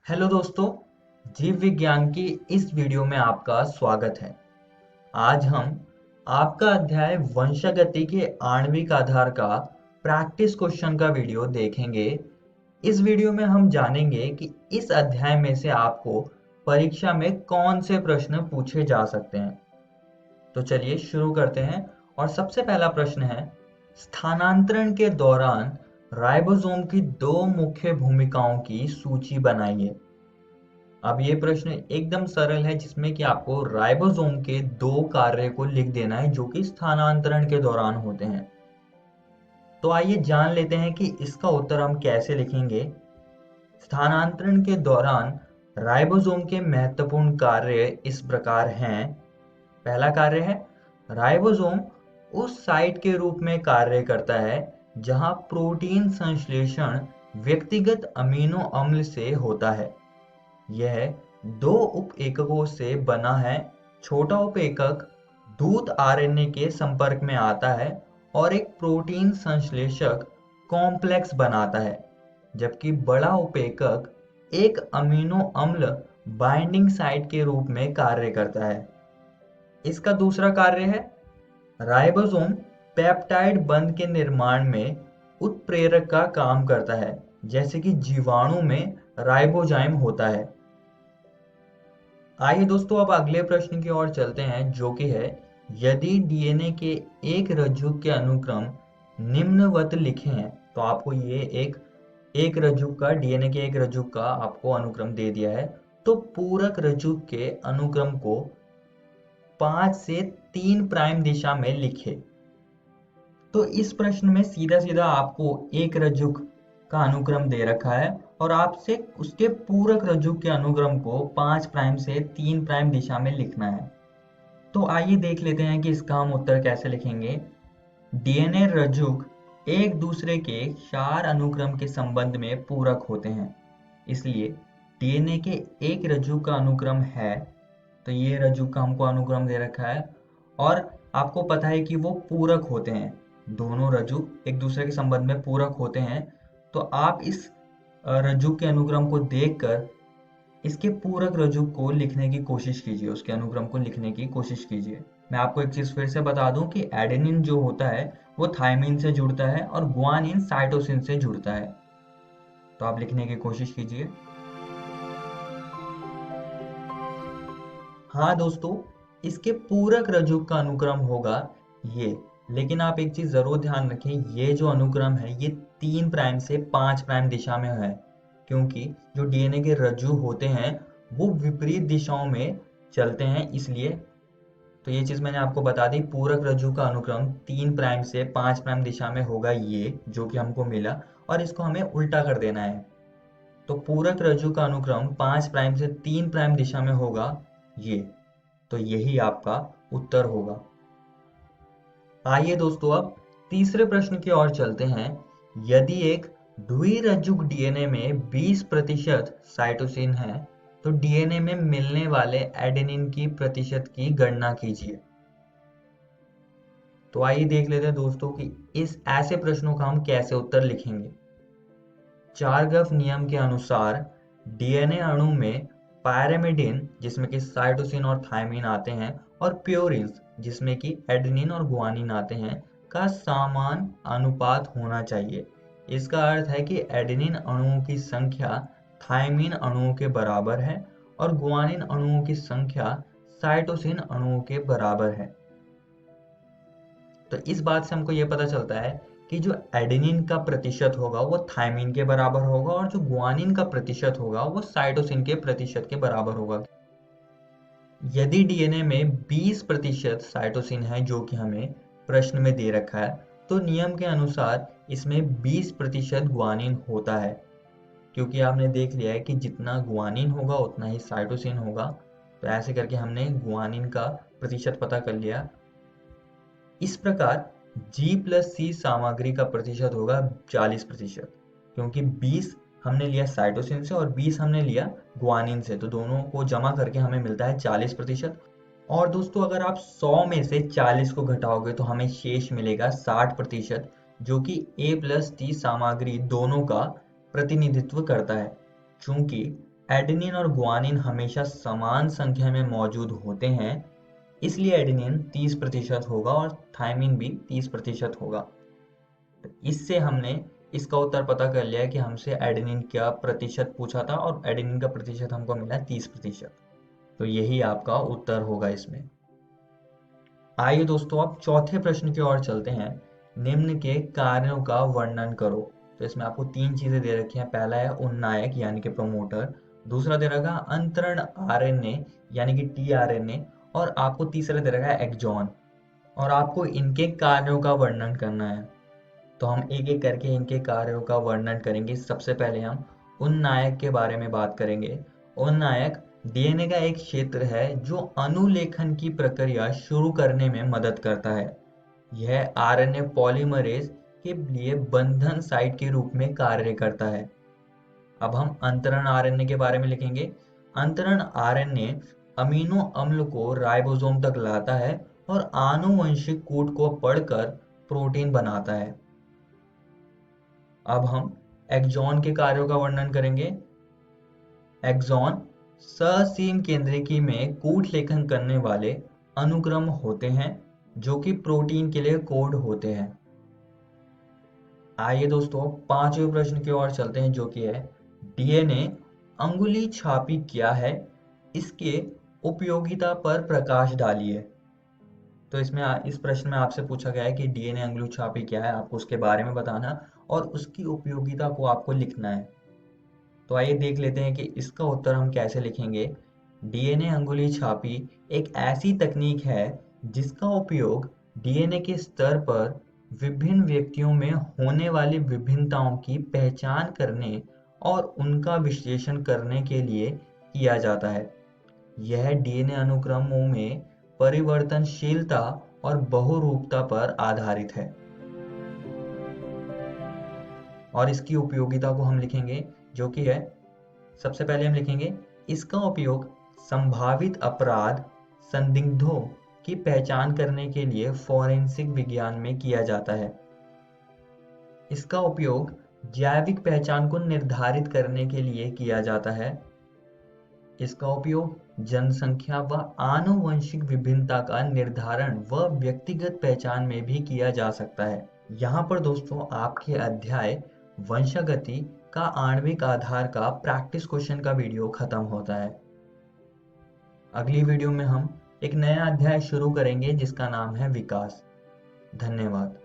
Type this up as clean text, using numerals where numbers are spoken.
Hello दोस्तों, जीव विज्ञान की इस वीडियो में आपका स्वागत है। आज हम आपका अध्याय वंशागति के आणविक आधार का प्रैक्टिस क्वेश्चन का वीडियो देखेंगे। इस वीडियो में हम जानेंगे कि इस अध्याय में से आपको परीक्षा में कौन से प्रश्न पूछे जा सकते हैं। तो चलिए शुरू करते हैं और सबसे पहला प्रश्न है, स्थानांतरण के दौरान राइबोसोम की दो मुख्य भूमिकाओं की सूची बनाइए। अब ये प्रश्न एकदम सरल है जिसमें कि आपको राइबोसोम के दो कार्य को लिख देना है जो कि स्थानांतरण के दौरान होते हैं। तो आइए जान लेते हैं कि इसका उत्तर हम कैसे लिखेंगे। स्थानांतरण के दौरान राइबोसोम के महत्वपूर्ण कार्य इस प्रकार हैं। पहला कार्य है, राइबोसोम उस साइट के रूप में कार्य करता है जहां प्रोटीन संश्लेषण व्यक्तिगत अमीनो अम्ल से होता है। यह दो उप एककों से बना है। छोटा उप एकक दूत आरएनए के संपर्क में आता है और एक प्रोटीन संश्लेषक कॉम्प्लेक्स बनाता है, जबकि बड़ा उप एकक एक अमीनो अम्ल बाइंडिंग साइट के रूप में कार्य करता है। इसका दूसरा कार्य है, राइबोसोम पेप्टाइड बंध के निर्माण में उत्प्रेरक का काम करता है, जैसे कि जीवाणु में राइबोजाइम होता है। आइए दोस्तों अब अगले प्रश्न की ओर चलते हैं जो कि है, यदि डीएनए के एक रज्जु के अनुक्रम निम्नवत लिखे हैं। तो आपको ये एक रज्जु का डीएनए के एक रज्जु का आपको अनुक्रम दे दिया है। तो पूरक रज्जु के अनुक्रम को 5 से 3 प्राइम दिशा में लिखे। तो इस प्रश्न में सीधा सीधा आपको एक रज्जु का अनुक्रम दे रखा है और आपसे उसके पूरक रज्जु के अनुक्रम को 5 प्राइम से 3 प्राइम दिशा में लिखना है। तो आइए देख लेते हैं कि इसका हम उत्तर कैसे लिखेंगे। डीएनए रज्जुक एक दूसरे के क्षार अनुक्रम के संबंध में पूरक होते हैं, इसलिए डीएनए के एक रज्जु का अनुक्रम है। तो ये रज्जु का हमको अनुक्रम दे रखा है और आपको पता है कि वो पूरक होते हैं। दोनों रज्जु एक दूसरे के संबंध में पूरक होते हैं। तो आप इस रज्जु के अनुक्रम को देखकर इसके पूरक रज्जु को लिखने की कोशिश कीजिए, उसके अनुक्रम को लिखने की कोशिश कीजिए। मैं आपको एक चीज फिर से बता दूं कि एडेनिन जो होता है वो थायमिन से जुड़ता है और गुआनिन साइटोसिन से जुड़ता है। तो आप लिखने की कोशिश कीजिए। हाँ दोस्तों, इसके पूरक रज्जु का अनुक्रम होगा ये। लेकिन आप एक चीज जरूर ध्यान रखें, ये जो अनुक्रम है ये 3 प्राइम से 5 प्राइम दिशा में है, क्योंकि जो डीएनए के रज्जु होते हैं वो विपरीत दिशाओं में चलते हैं, इसलिए। तो ये चीज मैंने आपको बता दी। पूरक रज्जु का अनुक्रम 3 प्राइम से 5 प्राइम दिशा में होगा, ये जो कि हमको मिला, और इसको हमें उल्टा कर देना है। तो पूरक रज्जु का अनुक्रम 5 प्राइम से 3 प्राइम दिशा में होगा ये। तो यही आपका उत्तर होगा। आइए दोस्तों अब तीसरे प्रश्न की ओर चलते हैं। यदि एक द्विरज्जुक डीएनए में 20% साइटोसिन है तो डीएनए में मिलने वाले एडेनिन की प्रतिशत की गणना कीजिए। तो आइए देख लेते हैं दोस्तों कि इस ऐसे प्रश्नों का हम कैसे उत्तर लिखेंगे। चारगफ नियम के अनुसार डीएनए अणु में पैरामिडिन, जिसमें कि साइटोसिन और थायमिन आते हैं, और प्योरिन्स, जिसमें कि एडेनिन और गुआनिन आते हैं, का समान अनुपात होना चाहिए। इसका अर्थ है कि एडेनिन अणुओं की संख्या थायमिन अणुओं के बराबर है और गुआनिन अणुओं की संख्या साइटोसिन अणुओं के बराबर है। तो इस बात से हमको ये पता चलता है कि जो एडेनिन का प्रतिशत होगा वो थायमिन के बराबर होगा और जो गुआनिन का प्रतिशत होगा वो साइटोसिन के प्रतिशत के बराबर होगा। यदि डीएनए में 20% साइटोसिन है, जो कि हमें प्रश्न में दे रखा है, तो नियम के अनुसार इसमें 20% गुआनिन होता है, क्योंकि आपने देख लिया है कि जितना गुआनिन होगा उतना ही साइटोसिन होगा। तो ऐसे करके हमने गुआनिन का प्रतिशत पता कर लिया। इस प्रकार G+C सामग्री का प्रतिशत होगा 40%, क्योंकि 20 हमने लिया साइटोसिन से और 20 हमने लिया गुआनिन से, तो दोनों को जमा करके हमें मिलता है 40%। और दोस्तों अगर आप 100 में से 40 को घटाओगे तो हमें शेष मिलेगा 60%, जो कि A+T सामग्री दोनों का प्रतिनिधित्व करता है। चूंकि एडेनिन और गुआनिन हमेशा समान संख्या में मौजूद होते हैं, इसलिए एडेनिन 30% होगा और थायमिन भी 30% होगा। तो इससे हमने इसका उत्तर पता कर लिया कि हमसे एडेनिन का प्रतिशत पूछा था और एडेनिन का प्रतिशत हमको मिला 30%। तो यही आपका उत्तर होगा इसमें। आइए दोस्तों, अब चौथे प्रश्न की ओर चलते हैं। निम्न के कार्यों का वर्णन करो। तो इसमें आपको 3 चीजें दे रखी हैं। पहला है उन्नायक यानी कि प्रमोटर, दूसरा दे रखा है अंतरण आरएनए यानी कि टीआरएनए, और आपको तीसरा दे रखा है एक्सॉन, और आपको इनके कार्यों का वर्णन करना है। तो हम एक एक करके इनके कार्यों का वर्णन करेंगे। सबसे पहले हम उन्नायक के बारे में बात करेंगे। उन्नायक डीएनए का एक क्षेत्र है जो अनुलेखन की प्रक्रिया शुरू करने में मदद करता है। यह आरएनए पॉलीमरेज के लिए बंधन साइट के रूप में कार्य करता है। अब हम अंतरण आरएनए के बारे में लिखेंगे। अंतरण आरएनए अमीनो अम्ल को राइबोसोम तक लाता है और आनुवंशिक कूट को पढ़कर प्रोटीन बनाता है। अब हम एक्सॉन के कार्यों का वर्णन करेंगे। एक्सॉन ससीम केंद्रिकी में कूट लेखन करने वाले अनुक्रम होते हैं जो कि प्रोटीन के लिए कोड होते हैं। आइए दोस्तों, पांचवें प्रश्न की ओर चलते हैं जो कि है डीएनए अंगुली छापी क्या है, इसके उपयोगिता पर प्रकाश डालिए। तो इसमें इस प्रश्न में आपसे पूछा गया है कि डीएनए अंगुली छापी क्या है, आपको उसके बारे में बताना और उसकी उपयोगिता को आपको लिखना है। तो आइए देख लेते हैं कि इसका उत्तर हम कैसे लिखेंगे। डीएनए अंगुली छापी एक ऐसी तकनीक है जिसका उपयोग डीएनए के स्तर पर विभिन्न व्यक्तियों में होने वाली विभिन्नताओं की पहचान करने और उनका विश्लेषण करने के लिए किया जाता है। यह डीएनए अनुक्रमों में परिवर्तनशीलता और बहुरूपता पर आधारित है। और इसकी उपयोगिता को हम लिखेंगे जो कि है, सबसे पहले हम लिखेंगे इसका उपयोग संभावित अपराध संदिग्धों की पहचान करने के लिए फोरेंसिक विज्ञान में किया जाता है। इसका उपयोग जैविक पहचान को निर्धारित करने के लिए किया जाता है। इसका उपयोग जनसंख्या व आनुवंशिक विभिन्नता का निर्धारण व व्यक्तिगत पहचान में भी किया जा सकता है। यहाँ पर दोस्तों आपके अध्याय वंशागति का आणविक आधार का प्रैक्टिस क्वेश्चन का वीडियो खत्म होता है। अगली वीडियो में हम एक नया अध्याय शुरू करेंगे जिसका नाम है विकास। धन्यवाद।